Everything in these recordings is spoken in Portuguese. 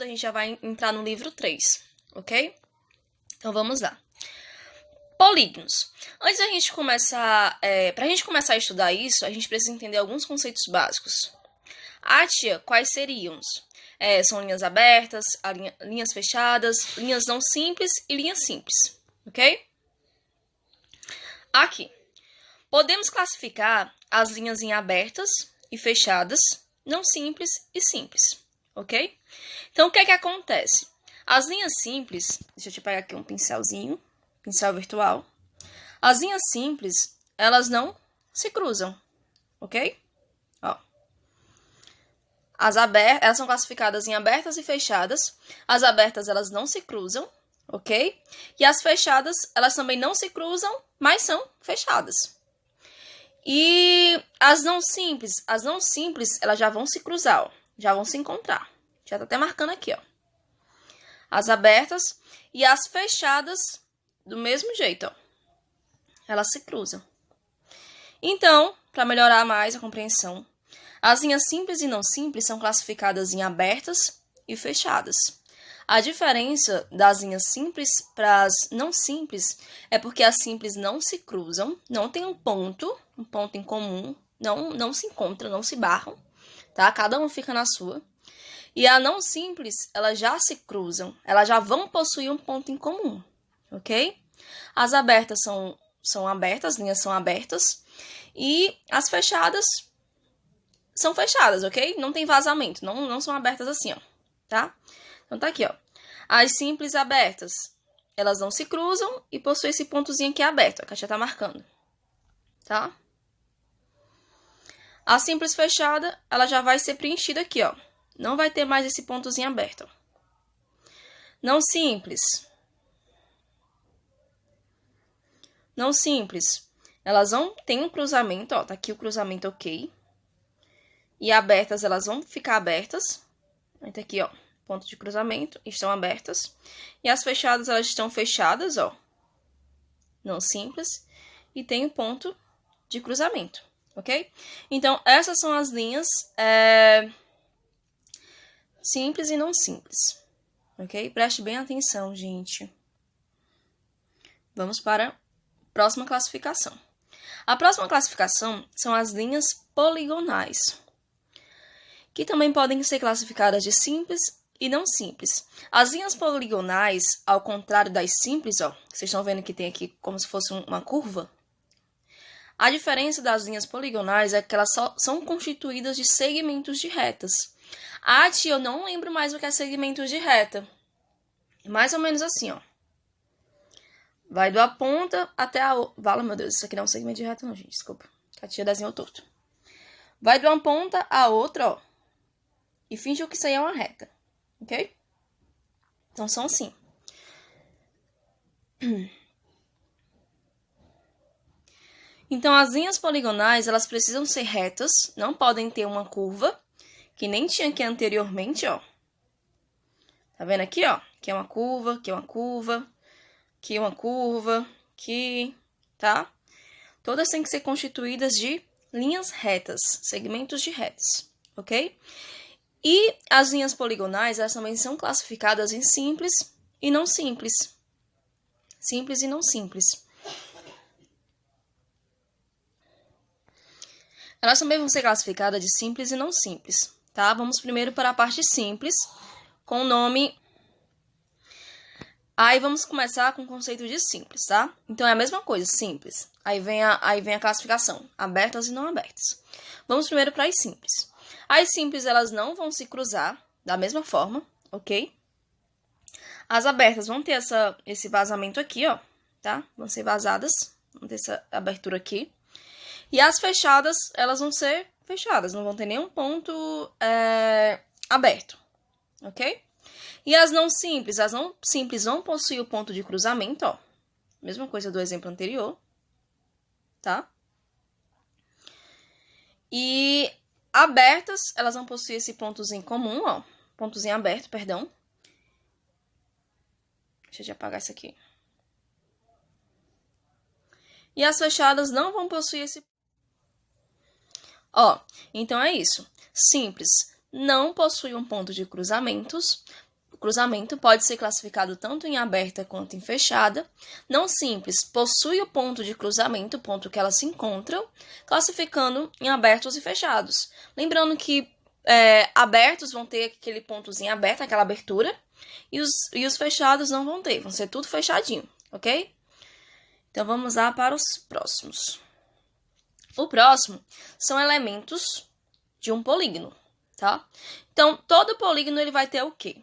a gente já vai entrar no livro 3, ok? Então, vamos lá. Polígonos. Antes da gente começar, pra gente começar a estudar isso, a gente precisa entender alguns conceitos básicos. Tia, quais seriam? São linhas abertas, linhas fechadas, linhas não simples e linhas simples, ok? Aqui. Podemos classificar as linhas em abertas e fechadas, não simples e simples, ok? Então, o que é que acontece? As linhas simples, deixa eu te pegar aqui um pincelzinho, pincel virtual. As linhas simples, elas não se cruzam, ok? Ó. Elas são classificadas em abertas e fechadas. As abertas, elas não se cruzam, ok? E as fechadas, elas também não se cruzam, mas são fechadas. E as não simples, elas já vão se cruzar, ó. Já vão se encontrar. Já tá até marcando aqui, ó. As abertas e as fechadas, do mesmo jeito, ó. Elas se cruzam. Então, para melhorar mais a compreensão, as linhas simples e não simples são classificadas em abertas e fechadas. A diferença das linhas simples para as não simples é porque as simples não se cruzam, não tem um ponto em comum, não se encontram, não se barram, tá? Cada uma fica na sua. E a não simples, elas já se cruzam, elas já vão possuir um ponto em comum, ok? As abertas são abertas, as linhas são abertas, e as fechadas são fechadas, ok? Não tem vazamento, não são abertas assim, ó, tá? Então, tá aqui, ó. As simples abertas, elas não se cruzam e possuem esse pontozinho aqui aberto, a Kátia tá marcando, tá? A simples fechada, ela já vai ser preenchida aqui, ó. Não vai ter mais esse pontozinho aberto, ó. Não simples. Não simples. Elas vão ter um cruzamento, ó. Tá aqui o cruzamento ok. E abertas, elas vão ficar abertas. Tá aqui, ó. Ponto de cruzamento. Estão abertas. E as fechadas, elas estão fechadas, ó. Não simples. E tem um ponto de cruzamento, ok? Então, essas são as linhas simples e não simples, ok? Preste bem atenção, gente. Vamos para a próxima classificação. A próxima classificação são as linhas poligonais, que também podem ser classificadas de simples e não simples. As linhas poligonais, ao contrário das simples, ó, vocês estão vendo que tem aqui como se fosse uma curva. A diferença das linhas poligonais é que elas só são constituídas de segmentos de retas. Tia, eu não lembro mais o que é segmentos de reta. Mais ou menos assim, ó. Vai da ponta até a... Vala, meu Deus, isso aqui não é um segmento de reta não, gente, desculpa. A tia desenhou torto. Vai de uma ponta a outra, ó. E finge que isso aí é uma reta, ok? Então, são assim. Então, as linhas poligonais, elas precisam ser retas, não podem ter uma curva, que nem tinha aqui anteriormente, ó. Tá vendo aqui, ó? Aqui é uma curva, aqui é uma curva, aqui é uma curva, aqui, tá? Todas têm que ser constituídas de linhas retas, segmentos de retas, ok? E as linhas poligonais, elas também são classificadas em simples e não simples. Simples e não simples. Elas também vão ser classificadas de simples e não simples, tá? Vamos primeiro para a parte simples, com o nome... Aí vamos começar com o conceito de simples, tá? Então é a mesma coisa, simples. Aí vem a classificação, abertas e não abertas. Vamos primeiro para as simples. As simples, elas não vão se cruzar da mesma forma, ok? As abertas vão ter esse vazamento aqui, ó, tá? Vão ser vazadas, vão ter essa abertura aqui. E as fechadas, elas vão ser fechadas, não vão ter nenhum ponto aberto, ok? E as não simples vão possuir o ponto de cruzamento, ó. Mesma coisa do exemplo anterior, tá? E abertas, elas vão possuir esse pontozinho comum, ó. Pontozinho aberto, perdão. Deixa eu apagar isso aqui. E as fechadas não vão possuir esse... Ó, então é isso. Simples não possui um ponto de cruzamentos, O cruzamento pode ser classificado tanto em aberta quanto em fechada. Não simples possui o ponto de cruzamento, o ponto que elas se encontram, classificando em abertos e fechados. Lembrando que abertos vão ter aquele pontozinho aberto, aquela abertura, e os fechados não vão ter, vão ser tudo fechadinho, ok? Então, vamos lá para os próximos. O próximo são elementos de um polígono, tá? Então, todo polígono ele vai ter o quê?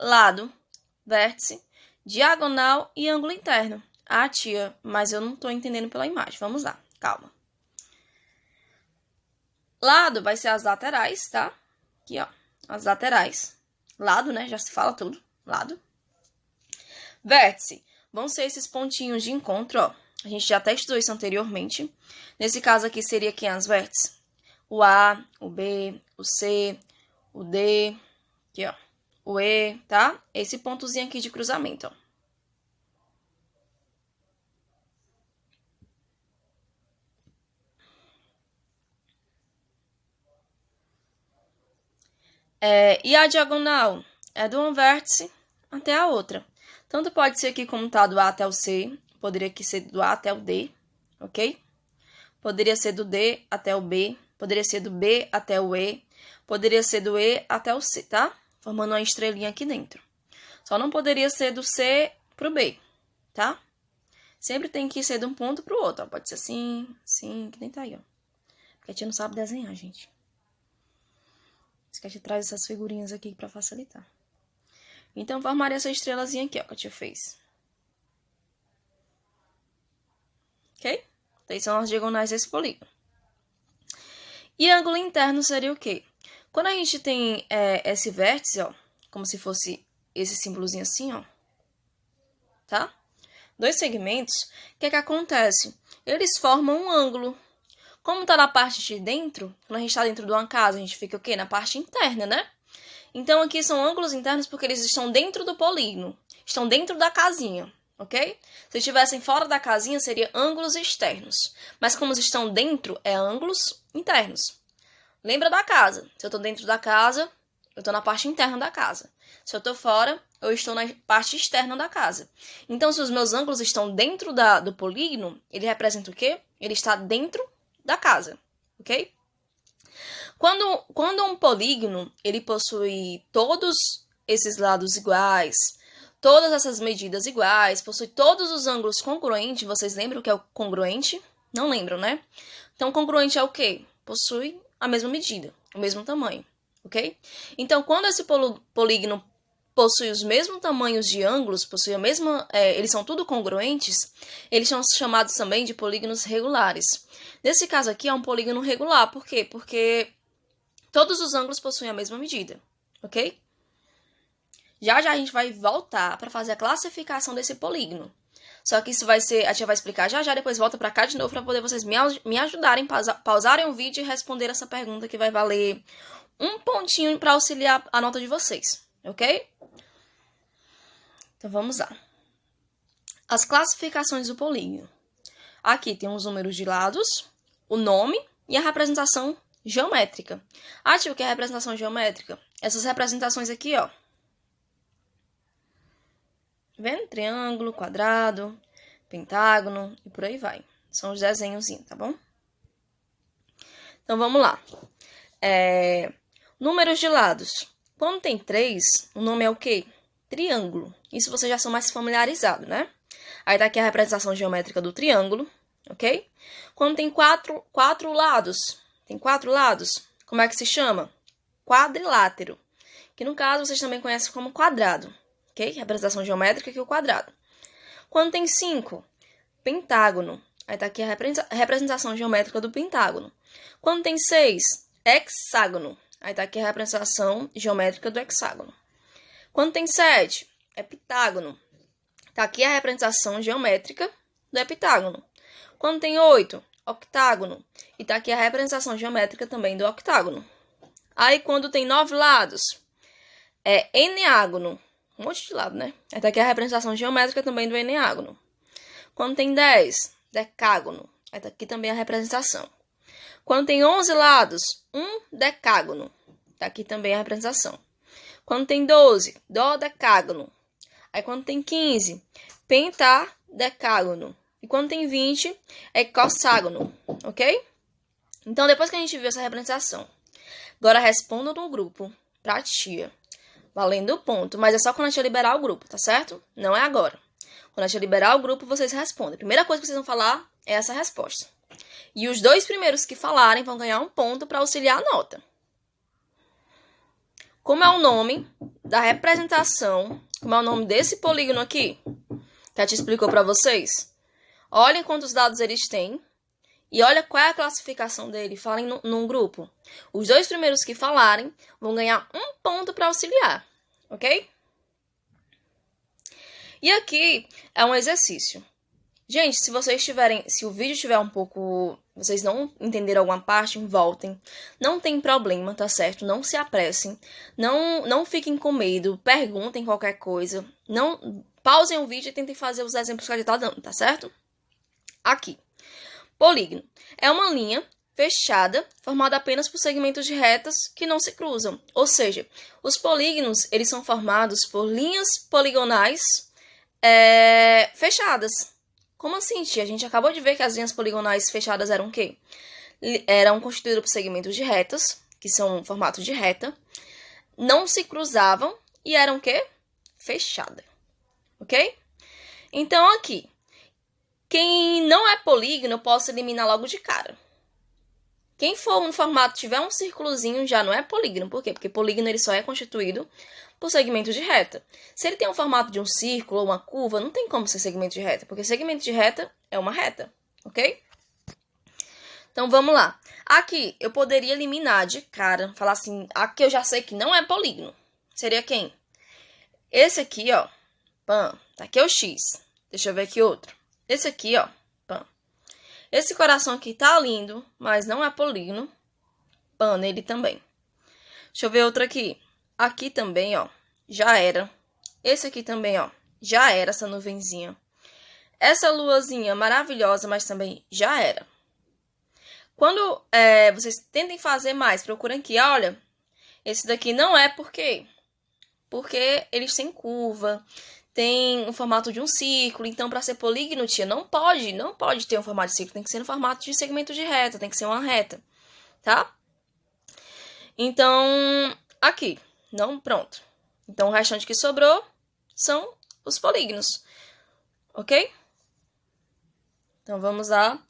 Lado, vértice, diagonal e ângulo interno. Ah, tia, mas eu não tô entendendo pela imagem. Vamos lá, calma. Lado vai ser as laterais, tá? Aqui, ó, as laterais. Lado, né? Já se fala tudo. Lado. Vértice vão ser esses pontinhos de encontro, ó. A gente já até estudou isso anteriormente. Nesse caso aqui, seria quem as vértices? O A, o B, o C, o D, aqui, ó. O E, tá? Esse pontozinho aqui de cruzamento, ó. E a diagonal é de um vértice até a outra. Tanto pode ser aqui como tá do A até o C, poderia aqui ser do A até o D, ok? Poderia ser do D até o B, poderia ser do B até o E, poderia ser do E até o C, tá? Formando uma estrelinha aqui dentro. Só não poderia ser do C pro B, tá? Sempre tem que ser de um ponto pro outro, ó. Pode ser assim, assim, que nem tá aí, ó. Porque a tia não sabe desenhar, gente. Isso que a gente traz essas figurinhas aqui pra facilitar. Então, formaria essa estrelazinha aqui, ó, que a tia fez. Ok? Então, são as diagonais desse polígono. E ângulo interno seria o quê? Quando a gente tem esse vértice, ó, como se fosse esse símbolozinho assim, ó, tá? Dois segmentos, o que acontece? Eles formam um ângulo. Como tá na parte de dentro, quando a gente tá dentro de uma casa, a gente fica o quê? Na parte interna, né? Então, aqui são ângulos internos porque eles estão dentro do polígono, estão dentro da casinha, ok? Se estivessem fora da casinha, seria ângulos externos. Mas como estão dentro, é ângulos internos. Lembra da casa. Se eu estou dentro da casa, eu estou na parte interna da casa. Se eu estou fora, eu estou na parte externa da casa. Então, se os meus ângulos estão dentro do polígono, ele representa o quê? Ele está dentro da casa, ok? Quando um polígono ele possui todos esses lados iguais, todas essas medidas iguais, possui todos os ângulos congruentes, vocês lembram o que é o congruente? Não lembram, né? Então, congruente é o quê? Possui a mesma medida, o mesmo tamanho, ok? Então, quando esse polígono possui os mesmos tamanhos de ângulos, possui a mesma, eles são tudo congruentes, eles são chamados também de polígonos regulares. Nesse caso aqui é um polígono regular, por quê? Porque todos os ângulos possuem a mesma medida, ok? Já a gente vai voltar para fazer a classificação desse polígono. Só que isso vai ser, a tia vai explicar já, depois volta para cá de novo para poder vocês me ajudarem, pausarem o vídeo e responder essa pergunta que vai valer um pontinho para auxiliar a nota de vocês, ok? Então vamos lá. As classificações do polígono. Aqui tem os números de lados, o nome e a representação geométrica. Ah, tio, o que é representação geométrica? Essas representações aqui, ó. Vendo? Triângulo, quadrado, pentágono e por aí vai. São os desenhozinhos, tá bom? Então, vamos lá. Números de lados. Quando tem 3, o nome é o quê? Triângulo. Isso vocês já são mais familiarizados, né? Aí tá aqui a representação geométrica do triângulo, ok? Quando tem quatro lados, como é que se chama? Quadrilátero. Que no caso vocês também conhecem como quadrado. Ok? Representação geométrica que é o quadrado. Quando tem 5, pentágono. Aí tá aqui a representação geométrica do pentágono. Quando tem 6, hexágono. Aí tá aqui a representação geométrica do hexágono. Quando tem 7, heptágono. Tá aqui a representação geométrica do heptágono. Quando tem 8, octágono. E tá aqui a representação geométrica também do octágono. Aí quando tem 9 lados, é eneágono. Um monte de lado, né? Aí tá aqui a representação geométrica também do eneágono. Quando tem 10, decágono. Aí tá aqui também a representação. Quando tem 11 lados, um decágono. Tá aqui também a representação. Quando tem 12, dodecágono. Aí quando tem 15, pentadecágono. E quando tem 20, é hexágono, ok? Então, depois que a gente viu essa representação, agora responda no grupo pra tia, valendo o ponto. Mas é só quando a tia liberar o grupo, tá certo? Não é agora. Quando a tia liberar o grupo, vocês respondem. A primeira coisa que vocês vão falar é essa resposta. E os 2 primeiros que falarem vão ganhar um ponto para auxiliar a nota. Como é o nome da representação, como é o nome desse polígono aqui, que a tia explicou para vocês? Olhem quantos dados eles têm e olha qual é a classificação dele. Falem num grupo. Os 2 primeiros que falarem vão ganhar um ponto para auxiliar, ok? E aqui é um exercício. Gente, se o vídeo estiver um pouco, vocês não entenderam alguma parte, voltem. Não tem problema, tá certo? Não se apressem. Não fiquem com medo. Perguntem qualquer coisa. Não pausem o vídeo e tentem fazer os exemplos que a gente tá dando, tá certo? Aqui. Polígono. É uma linha fechada, formada apenas por segmentos de retas que não se cruzam. Ou seja, os polígonos, eles são formados por linhas poligonais fechadas. Como assim, tia? A gente acabou de ver que as linhas poligonais fechadas eram o quê? Eram constituídas por segmentos de retas, que são formato de reta, não se cruzavam e eram o quê? Fechada. Ok? Então, aqui, quem não é polígono, eu posso eliminar logo de cara. Quem for no formato, tiver um círculozinho, já não é polígono. Por quê? Porque polígono ele só é constituído por segmentos de reta. Se ele tem um formato de um círculo ou uma curva, não tem como ser segmento de reta, porque segmento de reta é uma reta, ok? Então, vamos lá. Aqui, eu poderia eliminar de cara, falar assim, aqui eu já sei que não é polígono. Seria quem? Esse aqui, ó, pã, tá aqui é o X. Deixa eu ver aqui outro. Esse aqui, ó, pã. Esse coração aqui tá lindo, mas não é polígono. Pã, nele também. Deixa eu ver outro aqui. Aqui também, ó, já era. Esse aqui também, ó, já era essa nuvenzinha. Essa luazinha maravilhosa, mas também já era. Quando vocês tentem fazer mais, procurem aqui, olha, esse daqui não é por quê? Porque eles têm curva, tem o formato de um círculo, então para ser polígono, tia, não pode ter um formato de círculo, tem que ser no formato de segmento de reta, tem que ser uma reta, tá? Então, aqui, não, pronto. Então, o restante que sobrou são os polígonos, ok? Então, vamos lá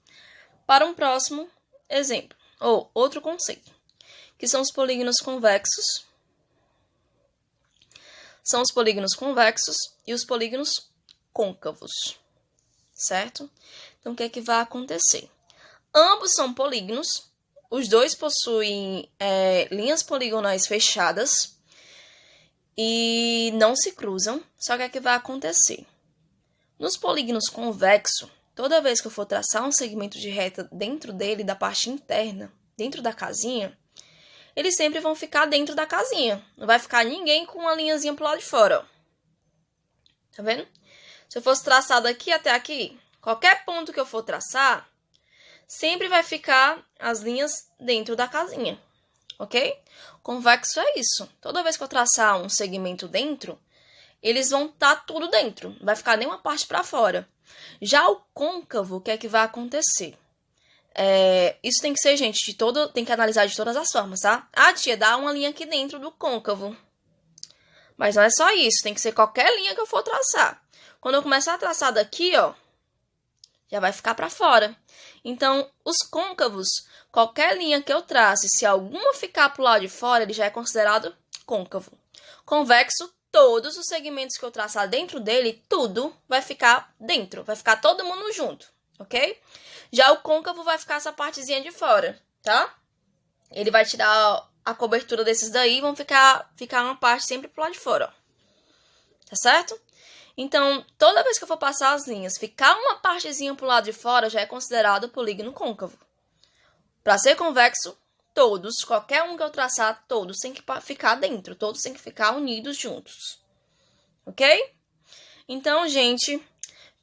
para um próximo exemplo, ou outro conceito, que são os polígonos convexos. São os polígonos convexos e os polígonos côncavos, certo? Então, o que é que vai acontecer? Ambos são polígonos, os dois possuem linhas poligonais fechadas e não se cruzam, só que o que é que vai acontecer? Nos polígonos convexos, toda vez que eu for traçar um segmento de reta dentro dele, da parte interna, dentro da casinha, eles sempre vão ficar dentro da casinha. Não vai ficar ninguém com uma linhazinha pro lado de fora, ó. Tá vendo? Se eu fosse traçar daqui até aqui, qualquer ponto que eu for traçar, sempre vai ficar as linhas dentro da casinha, ok? Convexo é isso. Toda vez que eu traçar um segmento dentro, eles vão estar tudo dentro. Não vai ficar nenhuma parte para fora. Já o côncavo, o que é que vai acontecer? Isso tem que ser, gente, tem que analisar de todas as formas, tá? Ah, tia, dá uma linha aqui dentro do côncavo. Mas não é só isso, tem que ser qualquer linha que eu for traçar. Quando eu começar a traçar daqui, ó, já vai ficar para fora. Então, os côncavos, qualquer linha que eu trace, se alguma ficar pro lado de fora, ele já é considerado côncavo. Convexo, todos os segmentos que eu traçar dentro dele, tudo vai ficar dentro, vai ficar todo mundo junto, ok? Já o côncavo vai ficar essa partezinha de fora, tá? Ele vai tirar a cobertura desses daí e vão ficar uma parte sempre pro lado de fora, ó. Tá certo? Então, toda vez que eu for passar as linhas, ficar uma partezinha pro lado de fora já é considerado polígono côncavo. Para ser convexo, todos, qualquer um que eu traçar, todos têm que ficar dentro, todos têm que ficar unidos juntos. Ok? Então, gente,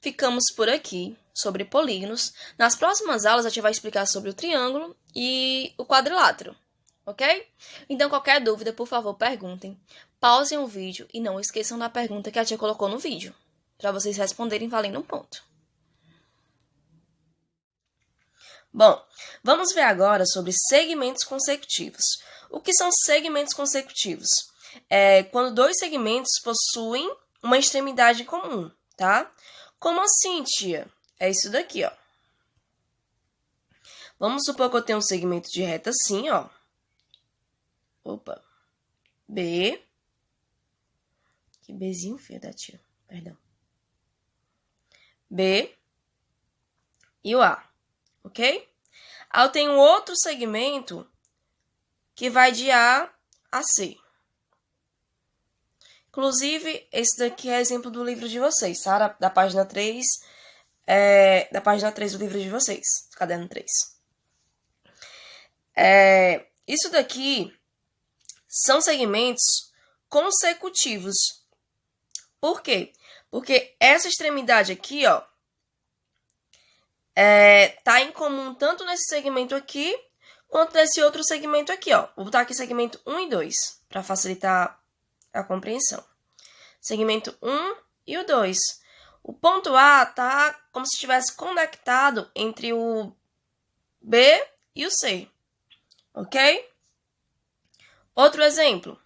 ficamos por aqui sobre polígonos. Nas próximas aulas, a gente vai explicar sobre o triângulo e o quadrilátero. Ok? Então, qualquer dúvida, por favor, perguntem. pausem o vídeo e não esqueçam da pergunta que a tia colocou no vídeo, para vocês responderem valendo um ponto. Bom, vamos ver agora sobre segmentos consecutivos. O que são segmentos consecutivos? É quando dois segmentos possuem uma extremidade comum, tá? Como assim, tia? É isso daqui, ó. Vamos supor que eu tenho um segmento de reta assim, ó. Opa. B. Que Bzinho feio da tia. Perdão. B. E o A. Ok? Aí eu tenho outro segmento que vai de A a C. Inclusive, esse daqui é exemplo do livro de vocês, tá? Da página 3, da página 3 do livro de vocês, caderno 3. Isso daqui são segmentos consecutivos. Por quê? Porque essa extremidade aqui, ó, tá em comum tanto nesse segmento aqui, quanto nesse outro segmento aqui, ó. Vou botar aqui segmento 1 e 2, para facilitar a compreensão. Segmento 1 e o 2. O ponto A tá como se estivesse conectado entre o B e o C. Ok? Outro exemplo.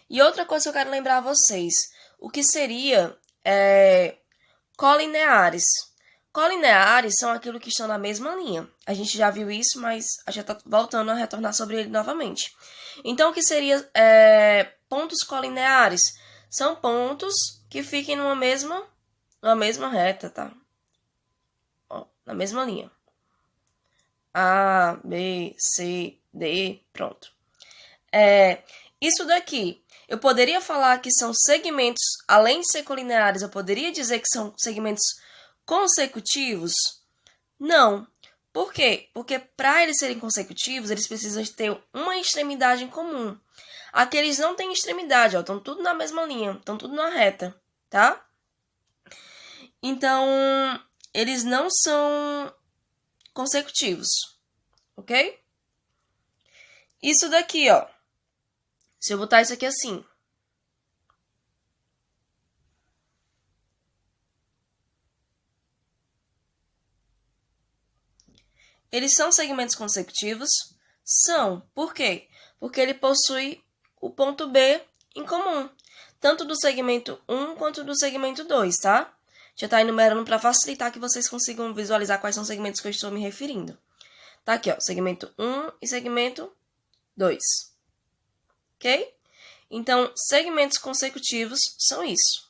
E outra coisa que eu quero lembrar a vocês. O que seria colineares. Colineares são aquilo que estão na mesma linha. A gente já viu isso, mas a gente está voltando a retornar sobre ele novamente. Então, o que seria pontos colineares? São pontos que fiquem numa mesma reta, tá? Ó, na mesma linha. A, B, C, D, pronto. Isso daqui, eu poderia falar que são segmentos, além de ser colineares, eu poderia dizer que são segmentos consecutivos? Não. Por quê? Porque para eles serem consecutivos, eles precisam ter uma extremidade em comum. Aqui eles não têm extremidade, ó, estão tudo na mesma linha, estão tudo na reta, tá? Então, eles não são consecutivos, ok? Isso daqui, ó. Se eu botar isso aqui assim. Eles são segmentos consecutivos? São. Por quê? Porque ele possui o ponto B em comum. Tanto do segmento 1 quanto do segmento 2, tá? Já está enumerando para facilitar que vocês consigam visualizar quais são os segmentos que eu estou me referindo. Tá aqui, ó. Segmento 1 e segmento 2. Ok? Então, segmentos consecutivos são isso.